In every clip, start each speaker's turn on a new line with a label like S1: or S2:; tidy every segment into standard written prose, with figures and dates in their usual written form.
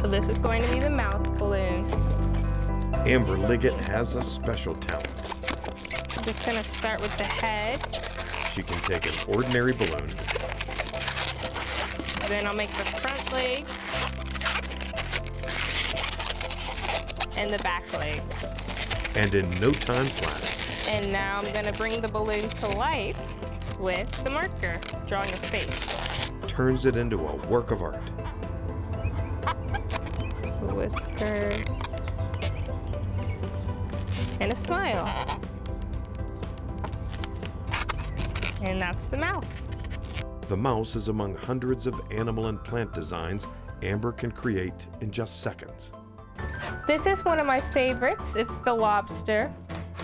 S1: So this is going to be the mouth balloon.
S2: Amber Liggett has a special talent.
S1: I'm just going to start with the head.
S2: She can take an ordinary balloon.
S1: Then I'll make the front legs and the back legs.
S2: And in no time flat.
S1: And now I'm going to bring the balloon to life with the marker, drawing a face.
S2: Turns it into a work of art.
S1: The whiskers. And a smile. And that's the mouse.
S2: The mouse is among hundreds of animal and plant designs Amber can create in just seconds.
S1: This is one of my favorites. It's the lobster.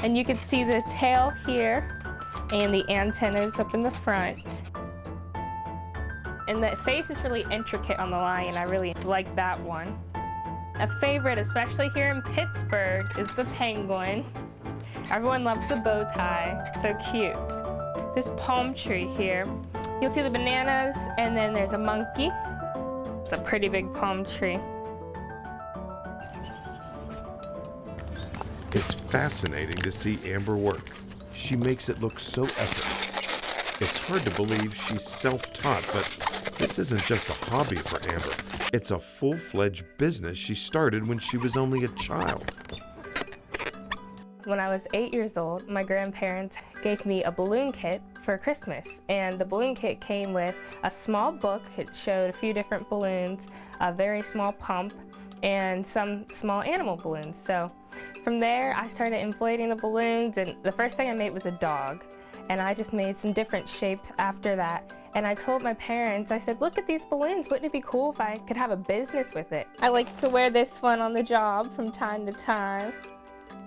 S1: And you can see the tail here and the antennas up in the front. And the face is really intricate on the lion. I really like that one. A favorite, especially here in Pittsburgh, is the penguin. Everyone loves the bow tie. So cute. This palm tree here, you'll see the bananas, and then there's a monkey. It's a pretty big palm tree.
S2: It's fascinating to see Amber work. She makes it look so effortless. It's hard to believe she's self-taught, but this isn't just a hobby for Amber. It's a full-fledged business she started when she was only a child.
S1: When I was 8 years old, my grandparents gave me a balloon kit for Christmas. And the balloon kit came with a small book. It showed a few different balloons, a very small pump, and some small animal balloons. So from there, I started inflating the balloons, and the first thing I made was a dog. And I just made some different shapes after that. And I told my parents, I said, look at these balloons. Wouldn't it be cool if I could have a business with it? I like to wear this one on the job from time to time.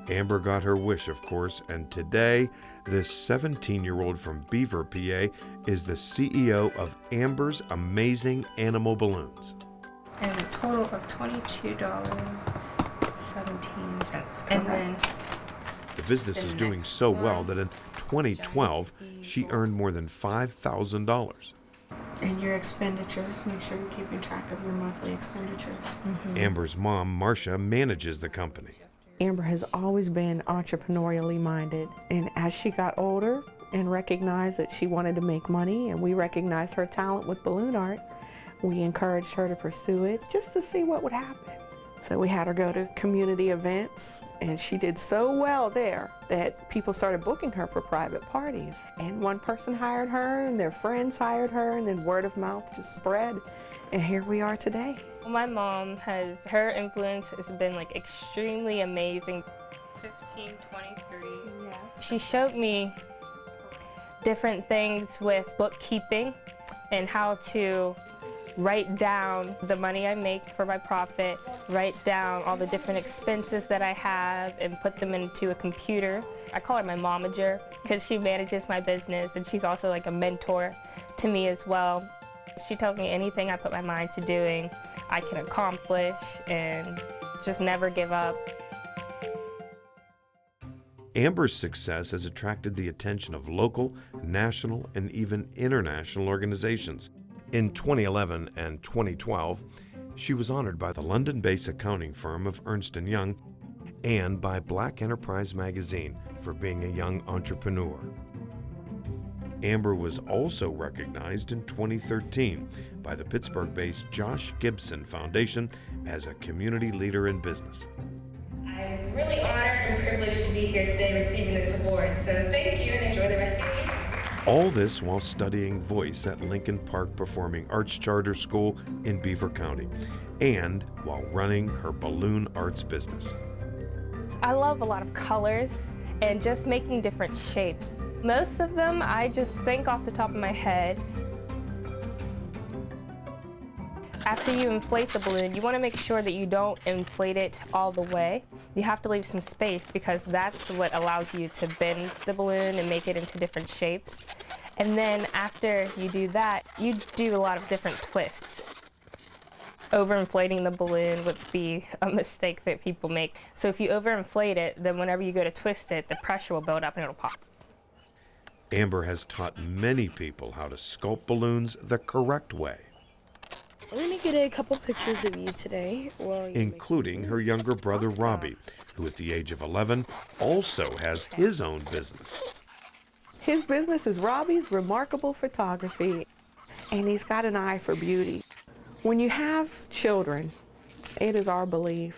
S2: Amber got her wish, of course, and today, this 17-year-old from Beaver, PA, is the CEO of Amber's Amazing Animal Balloons.
S1: And a total of $22.17. And then
S2: the business is doing so well that in 2012, she earned more than $5,000.
S3: And your expenditures, make sure you're keeping track of your monthly expenditures.
S2: Amber's mom, Marcia, manages the company.
S4: Amber has always been entrepreneurially minded, and as she got older and recognized that she wanted to make money, and we recognized her talent with balloon art, we encouraged her to pursue it just to see what would happen. So we had her go to community events, and she did so well there that people started booking her for private parties. And one person hired her, and their friends hired her, and then word of mouth just spread. And here we are today.
S1: My mom her influence has been like extremely amazing. 1523. Yeah. She showed me different things with bookkeeping and how to write down the money I make for my profit, write down all the different expenses that I have, and put them into a computer. I call her my momager because she manages my business, and she's also like a mentor to me as well. She tells me anything I put my mind to doing, I can accomplish, and just never give up.
S2: Amber's success has attracted the attention of local, national, and even international organizations. In 2011 and 2012, she was honored by the London-based accounting firm of Ernst & Young and by Black Enterprise magazine for being a young entrepreneur. Amber was also recognized in 2013 by the Pittsburgh-based Josh Gibson Foundation as a community leader in business.
S1: I'm really honored and privileged to be here today receiving this award, so thank you and enjoy the rest of your evening.
S2: All this while studying voice at Lincoln Park Performing Arts Charter School in Beaver County, and while running her balloon arts business.
S1: I love a lot of colors and just making different shapes. Most of them I just think off the top of my head. After you inflate the balloon, you want to make sure that you don't inflate it all the way. You have to leave some space because that's what allows you to bend the balloon and make it into different shapes. And then after you do that, you do a lot of different twists. Overinflating the balloon would be a mistake that people make. So if you overinflate it, then whenever you go to twist it, the pressure will build up and it'll pop.
S2: Amber has taught many people how to sculpt balloons the correct way.
S5: I'm going to get a couple pictures of you today.
S2: Including her younger brother, Robbie, who at the age of 11 also has his own business.
S4: His business is Robbie's Remarkable Photography, and he's got an eye for beauty. When you have children, it is our belief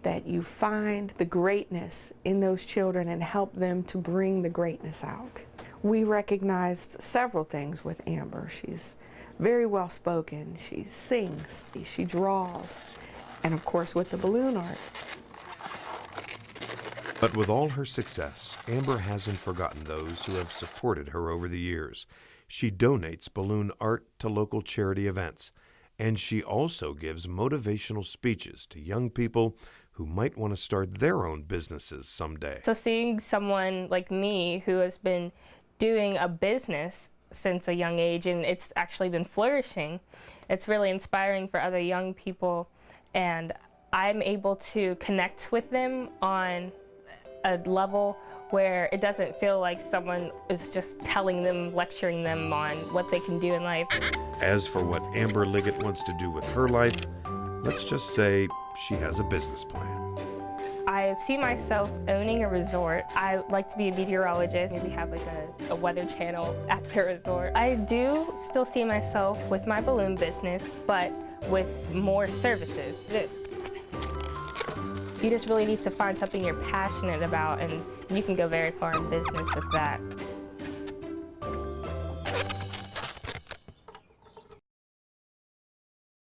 S4: that you find the greatness in those children and help them to bring the greatness out. We recognized several things with Amber. She's very well spoken, she sings, she draws, and of course with the balloon art.
S2: But with all her success, Amber hasn't forgotten those who have supported her over the years. She donates balloon art to local charity events, and she also gives motivational speeches to young people who might want to start their own businesses someday.
S1: So seeing someone like me who has been doing a business since a young age and it's actually been flourishing, it's really inspiring for other young people, and I'm able to connect with them on a level where it doesn't feel like someone is just telling them, lecturing them on what they can do in life.
S2: As for what Amber Liggett wants to do with her life, let's just say she has a business plan.
S1: I see myself owning a resort. I like to be a meteorologist, maybe have like a weather channel at the resort. I do still see myself with my balloon business, but with more services. You just really need to find something you're passionate about, and you can go very far in business with that.